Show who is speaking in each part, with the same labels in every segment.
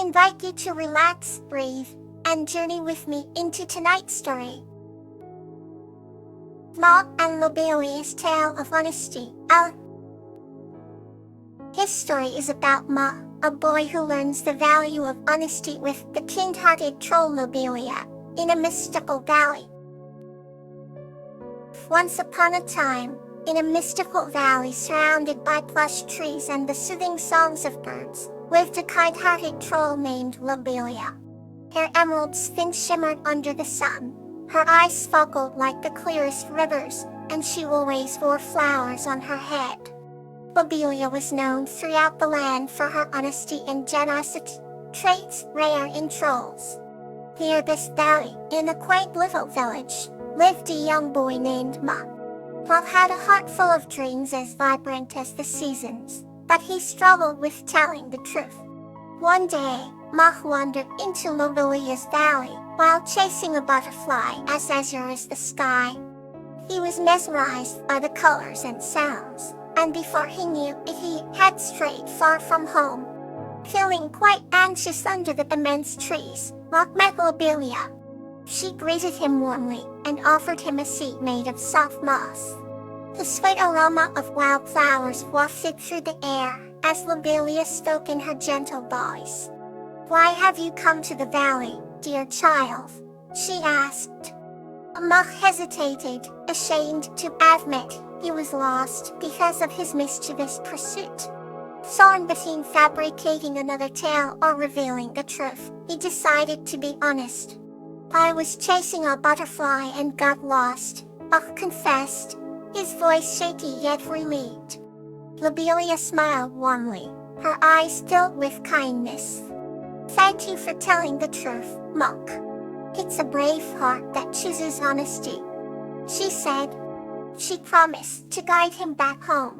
Speaker 1: invite you to relax, breathe, and journey with me into tonight's story. Ma and Lobelia's Tale of Honesty. His story is about Ma, a boy who learns the value of honesty with the kind-hearted troll Lobelia, in a mystical valley. Once upon a time, in a mystical valley surrounded by plush trees and the soothing songs of birds, lived a kind-hearted troll named Lobelia. Her emerald skin shimmered under the sun, her eyes sparkled like the clearest rivers, and she always wore flowers on her head. Lobelia was known throughout the land for her honesty and generosity, traits rare in trolls. Near this valley, in a quaint little village, lived a young boy named Ma. Ma had a heart full of dreams as vibrant as the seasons, but he struggled with telling the truth. One day, Ma wandered into Lobelia's valley while chasing a butterfly as azure as the sky. He was mesmerized by the colors and sounds, and before he knew it, he had strayed far from home. Feeling quite anxious under the immense trees, Ma met Lobelia. She greeted him warmly and offered him a seat made of soft moss. The sweet aroma of wildflowers wafted through the air as Lobelia spoke in her gentle voice. "Why have you come to the valley, dear child?" she asked. Ma hesitated, ashamed to admit he was lost because of his mischievous pursuit. Torn between fabricating another tale or revealing the truth, he decided to be honest. "I was chasing a butterfly and got lost," Ma confessed, his voice shaky yet relieved. Lobelia smiled warmly, her eyes filled with kindness. "Thank you for telling the truth, Monk. It's a brave heart that chooses honesty," she said. She promised to guide him back home.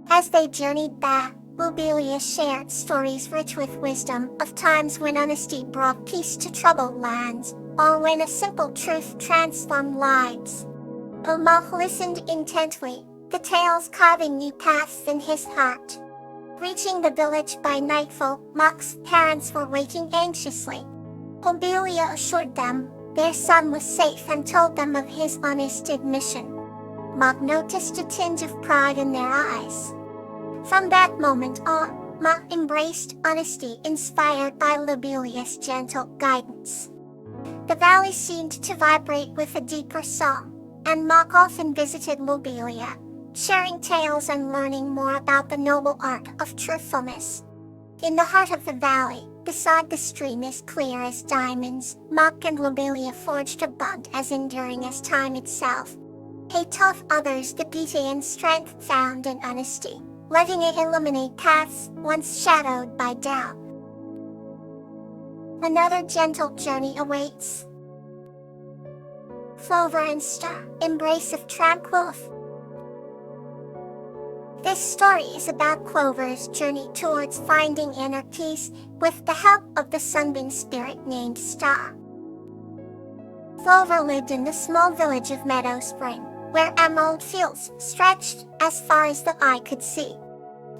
Speaker 1: As they journeyed back, Lobelia shared stories rich with wisdom of times when honesty brought peace to troubled lands, or when a simple truth transformed lives. Ma listened intently, the tales carving new paths in his heart. Reaching the village by nightfall, Ma's parents were waiting anxiously. Lobelia assured them their son was safe and told them of his honest admission. Ma noticed a tinge of pride in their eyes. From that moment on, Ma embraced honesty, inspired by Lobelia's gentle guidance. The valley seemed to vibrate with a deeper song, and Ma often visited Lobelia, sharing tales and learning more about the noble art of truthfulness. In the heart of the valley, beside the stream as clear as diamonds, Ma and Lobelia forged a bond as enduring as time itself. They taught others the beauty and strength found in honesty, letting it illuminate paths once shadowed by doubt. Another gentle journey awaits. Clover and Star, Embrace of Tranquil. This story is about Clover's journey towards finding inner peace with the help of the sunbeam spirit named Star. Clover lived in the small village of Meadow Spring, where emerald fields stretched as far as the eye could see.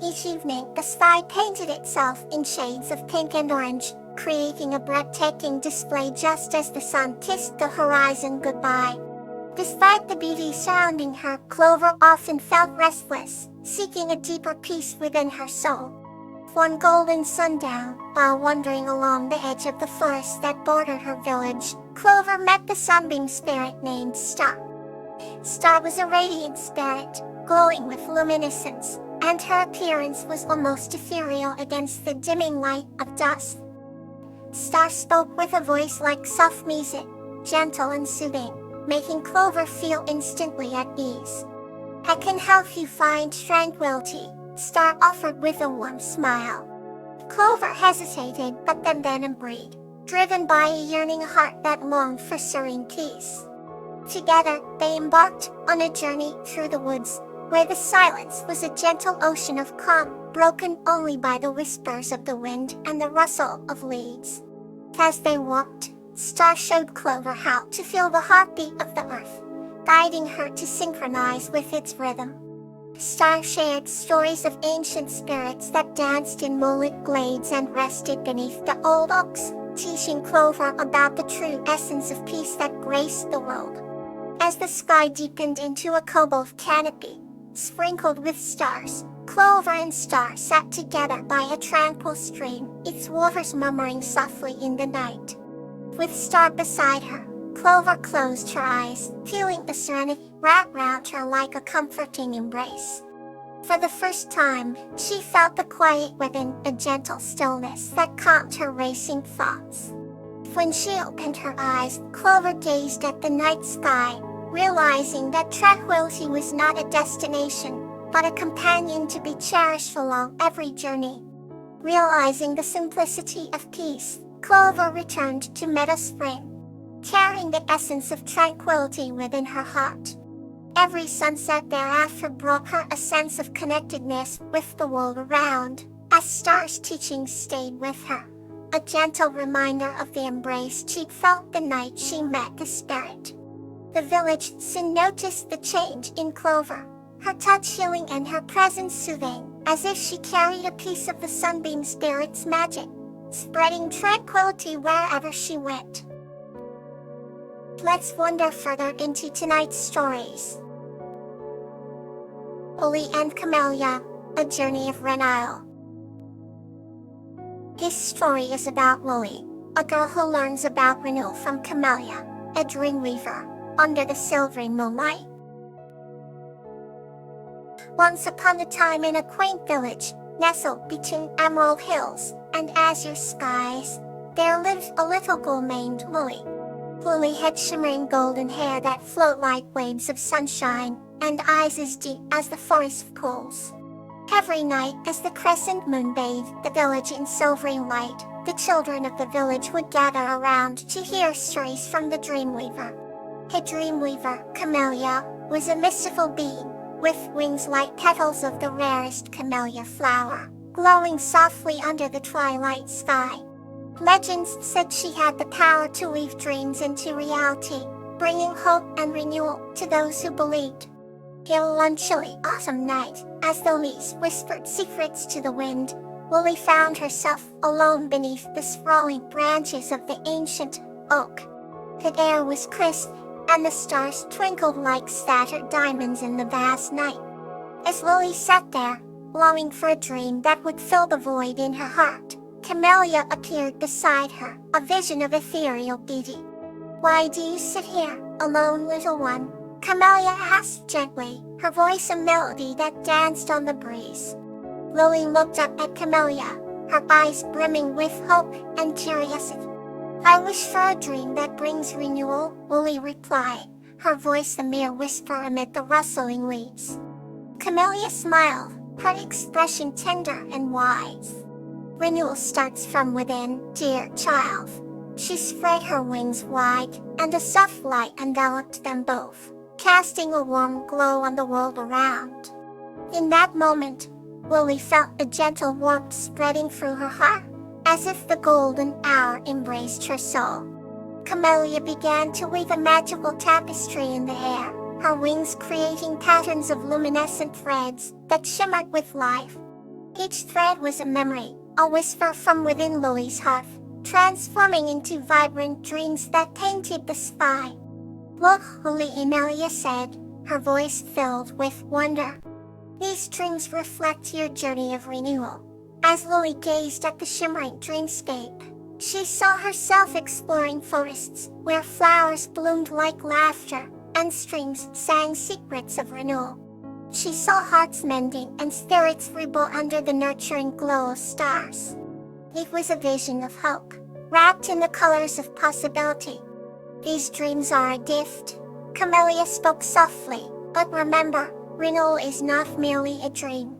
Speaker 1: Each evening, the sky painted itself in shades of pink and orange, creating a breathtaking display just as the sun kissed the horizon goodbye. Despite the beauty surrounding her, Clover often felt restless, seeking a deeper peace within her soul. One golden sundown, while wandering along the edge of the forest that bordered her village, Clover met the sunbeam spirit named Star. Star was a radiant spirit, glowing with luminescence, and her appearance was almost ethereal against the dimming light of dusk. Star spoke with a voice like soft music, gentle and soothing, making Clover feel instantly at ease. "I can help you find tranquility," Star offered with a warm smile. Clover hesitated but then agreed, driven by a yearning heart that longed for serene peace. Together, they embarked on a journey through the woods, where the silence was a gentle ocean of calm, broken only by the whispers of the wind and the rustle of leaves. As they walked, Star showed Clover how to feel the heartbeat of the earth, guiding her to synchronize with its rhythm. Star shared stories of ancient spirits that danced in moonlit glades and rested beneath the old oaks, teaching Clover about the true essence of peace that graced the world. As the sky deepened into a cobalt canopy, sprinkled with stars, Clover and Star sat together by a tranquil stream, its waters murmuring softly in the night. With Star beside her, Clover closed her eyes, feeling the serenity wrap round her like a comforting embrace. For the first time, she felt the quiet within, a gentle stillness that calmed her racing thoughts. When she opened her eyes, Clover gazed at the night sky, realizing that tranquility was not a destination, but a companion to be cherished along every journey. Realizing the simplicity of peace, Clover returned to Meadow Spring, carrying the essence of tranquility within her heart. Every sunset thereafter brought her a sense of connectedness with the world around, as Star's teachings stayed with her, a gentle reminder of the embrace she'd felt the night she met the spirit. The village soon noticed the change in Clover, her touch healing and her presence soothing, as if she carried a piece of the Sunbeam Spirit's magic, spreading tranquility wherever she went. Let's wander further into tonight's stories. Lily and Camellia, A Journey of Renile. This story is about Lily, a girl who learns about renewal from Camellia, a dreamweaver, under the silvery moonlight. Once upon a time in a quaint village, nestled between emerald hills and azure skies, there lived a little girl named Lily. Lily had shimmering golden hair that flowed like waves of sunshine, and eyes as deep as the forest pools. Every night, as the crescent moon bathed the village in silvery light, the children of the village would gather around to hear stories from the Dreamweaver. A Dreamweaver, Camellia, was a mystical being, with wings like petals of the rarest camellia flower, glowing softly under the twilight sky. Legends said she had the power to weave dreams into reality, bringing hope and renewal to those who believed. One chilly autumn night, as the leaves whispered secrets to the wind, Lily found herself alone beneath the sprawling branches of the ancient oak. The air was crisp, and the stars twinkled like scattered diamonds in the vast night. As Lily sat there, longing for a dream that would fill the void in her heart, Camellia appeared beside her, a vision of ethereal beauty. "Why do you sit here, alone, little one?" Camellia asked gently, her voice a melody that danced on the breeze. Lily looked up at Camellia, her eyes brimming with hope and curiosity. "I wish for a dream that brings renewal," Lily replied, her voice a mere whisper amid the rustling leaves. Camellia smiled, her expression tender and wise. "Renewal starts from within, dear child." She spread her wings wide, and a soft light enveloped them both, casting a warm glow on the world around. In that moment, Lily felt a gentle warmth spreading through her heart, as if the golden hour embraced her soul. Camellia began to weave a magical tapestry in the air, her wings creating patterns of luminescent threads that shimmered with life. Each thread was a memory, a whisper from within Lily's heart, transforming into vibrant dreams that painted the sky. "Look," Lily Camellia said, her voice filled with wonder. "These dreams reflect your journey of renewal." As Lily gazed at the shimmering dreamscape, she saw herself exploring forests where flowers bloomed like laughter, and streams sang secrets of renewal. She saw hearts mending and spirits reborn under the nurturing glow of stars. It was a vision of hope, wrapped in the colors of possibility. "These dreams are a gift," Camellia spoke softly, "but remember, renewal is not merely a dream.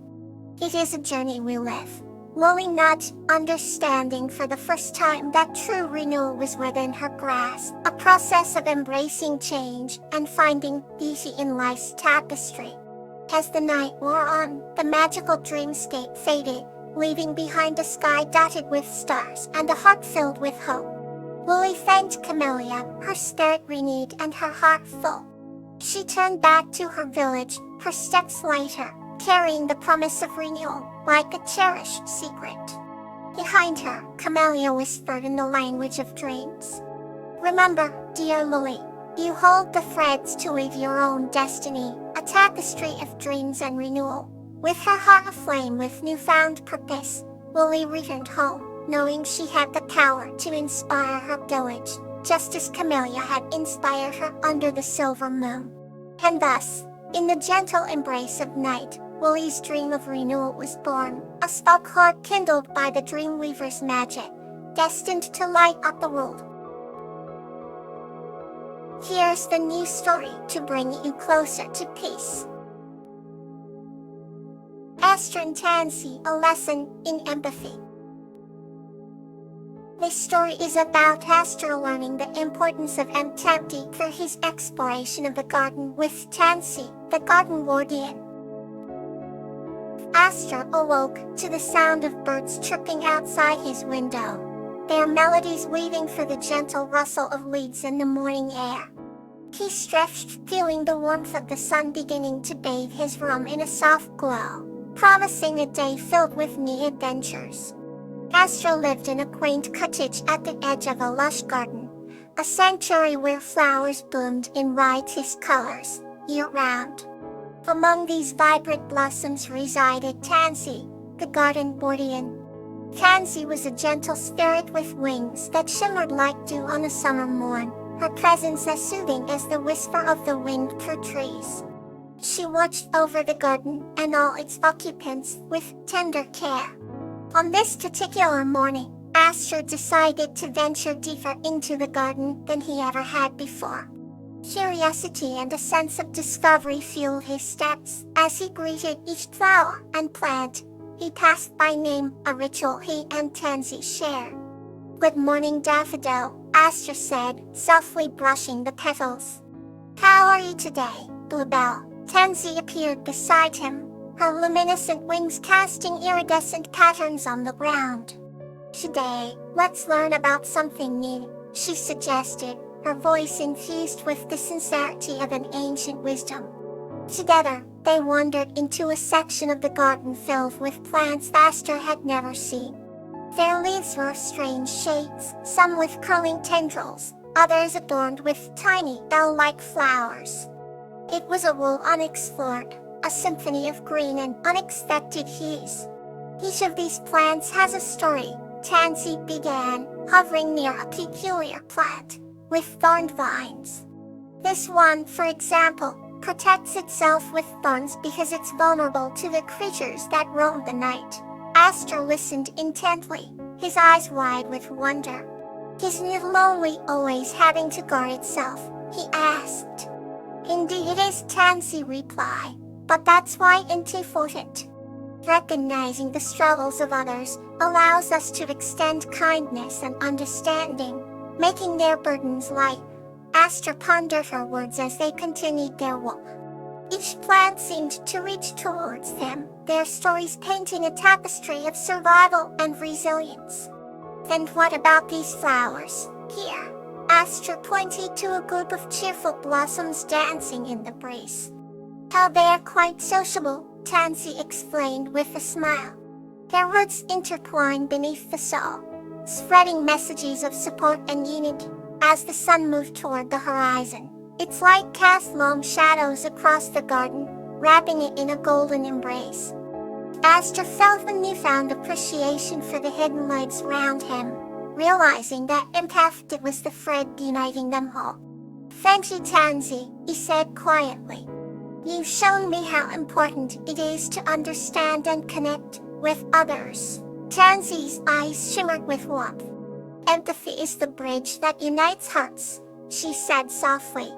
Speaker 1: It is a journey we live." Lily nodded, understanding for the first time that true renewal was within her grasp, a process of embracing change and finding beauty in life's tapestry. As the night wore on, the magical dreamscape faded, leaving behind a sky dotted with stars and a heart filled with hope. Lily thanked Camellia, her spirit renewed and her heart full. She turned back to her village, her steps lighter, carrying the promise of renewal, like a cherished secret. Behind her, Camellia whispered in the language of dreams. "Remember, dear Lily, you hold the threads to weave your own destiny, a tapestry of dreams and renewal." With her heart aflame with newfound purpose, Lily returned home, knowing she had the power to inspire her village, just as Camellia had inspired her under the silver moon. And thus, in the gentle embrace of night, Lily's dream of renewal was born, a spark heart kindled by the Dreamweaver's magic, destined to light up the world. Here's the new story to bring you closer to peace. Aster and Tansy, a lesson in empathy. This story is about Aster learning the importance of enchanting through his exploration of the garden with Tansy, the garden guardian. Aster awoke to the sound of birds chirping outside his window, their melodies weaving through the gentle rustle of leaves in the morning air. He stretched, feeling the warmth of the sun beginning to bathe his room in a soft glow, promising a day filled with new adventures. Aster lived in a quaint cottage at the edge of a lush garden, a sanctuary where flowers bloomed in brightest colors, year-round. Among these vibrant blossoms resided Tansy, the garden guardian. Tansy was a gentle spirit with wings that shimmered like dew on a summer morn, her presence as soothing as the whisper of the wind through trees. She watched over the garden and all its occupants with tender care. On this particular morning, Aster decided to venture deeper into the garden than he ever had before. Curiosity and a sense of discovery fueled his steps as he greeted each flower and plant he passed by name, a ritual he and Tansy shared. "Good morning, Daffodil," Aster said, softly brushing the petals. "How are you today, Bluebell?" Tansy appeared beside him, her luminescent wings casting iridescent patterns on the ground. "Today, let's learn about something new," she suggested, her voice infused with the sincerity of an ancient wisdom. Together, they wandered into a section of the garden filled with plants Aster had never seen. Their leaves were of strange shapes, some with curling tendrils, others adorned with tiny bell-like flowers. It was a world unexplored, a symphony of green and unexpected hues. "Each of these plants has a story," Tansy began, hovering near a peculiar plant with thorned vines. "This one, for example, protects itself with thorns because it's vulnerable to the creatures that roam the night." Aster listened intently, his eyes wide with wonder. "Isn't it lonely always having to guard itself?" he asked. "Indeed it is," Tansy replied, "but that's why it's important. Recognizing the struggles of others allows us to extend kindness and understanding, making their burdens light." Aster pondered her words as they continued their walk. Each plant seemed to reach towards them, their stories painting a tapestry of survival and resilience. "And what about these flowers, here?" Aster pointed to a group of cheerful blossoms dancing in the breeze. "How they are quite sociable," Tansy explained with a smile. Their roots intertwine beneath the soil, spreading messages of support and unity. As the sun moved toward the horizon, its light cast long shadows across the garden, wrapping it in a golden embrace. Aster felt a newfound appreciation for the hidden lights around him, realizing that empath was the thread uniting them all. "Thank you, Tansy," he said quietly. "You've shown me how important it is to understand and connect with others." Tansy's eyes shimmered with warmth. "Empathy is the bridge that unites hearts," she said softly.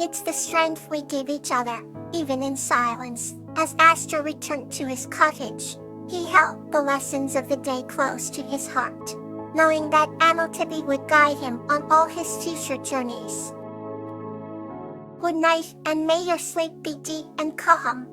Speaker 1: "It's the strength we give each other, even in silence." As Aster returned to his cottage, he held the lessons of the day close to his heart, knowing that empathy would guide him on all his future journeys. Good night, and may your sleep be deep and calm.